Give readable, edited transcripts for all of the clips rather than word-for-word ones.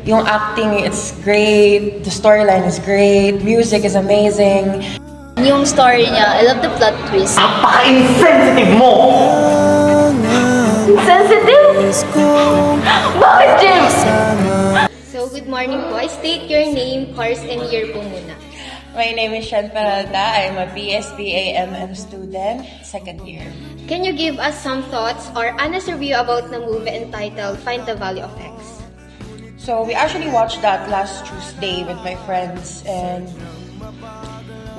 Yung acting, it's great. The storyline is great. Music is amazing. Yung story niya, I love the plot twist. Napaka-insensitive mo! Sensitive? Bakit, James? So, good morning po. I state your name, course, and year po muna. My name is Shen Peralta. I'm a BSBA-MM student, second year. Can you give us some thoughts or honest review about the movie entitled Find the Value of X? So we actually watched that last Tuesday with my friends and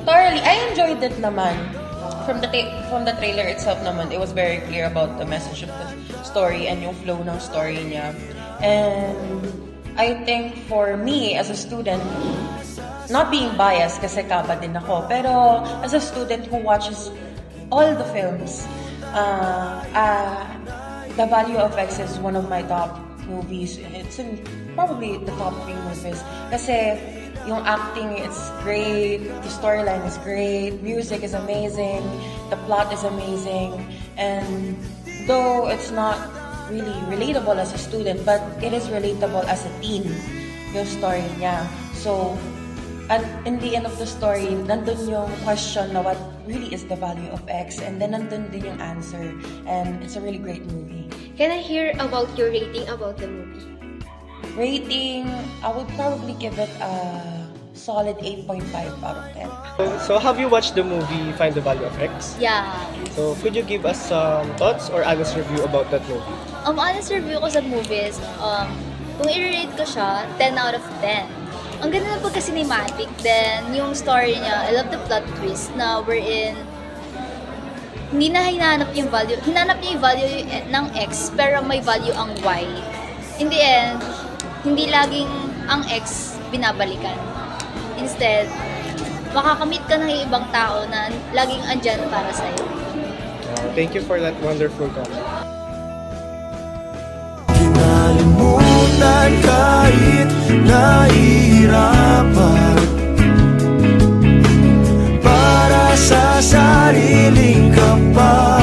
thoroughly, I enjoyed it naman. From the trailer itself naman, it was very clear about the message of the story and yung flow ng story niya. And I think for me as a student, not being biased kasi kaba din ako, pero as a student who watches all the films, The Value of X is one of my top movies. It's in probably the top 3 movies. Kasi yung acting, it's great. The storyline is great. Music is amazing. The plot is amazing. And though it's not really relatable as a student, but it is relatable as a teen, yung story niya. So, and in the end of the story, nandun yung question na what really is the value of X, and then nandun din yung answer, and it's a really great movie. Can I hear about your rating about the movie? Rating, I would probably give it a solid 8.5 out of 10. So, have you watched the movie Find the Value of X? Yeah. So, could you give us some thoughts or honest review about that movie? Honest review ko sa movies, kung i-rate ko siya, 10 out of 10. Ang ganda ng pagka-cinematic, then yung story niya, I love the plot twist na wherein hindi na hinanap yung value. Hinanap niya yung value ng X, pero may value ang Y. In the end, hindi laging ang X binabalikan. Instead, makakamit ka ng ibang tao na laging andyan para sa'yo. Thank you for that wonderful comment. Kinalimutan kahit nahihirapan para sa sariling kapal.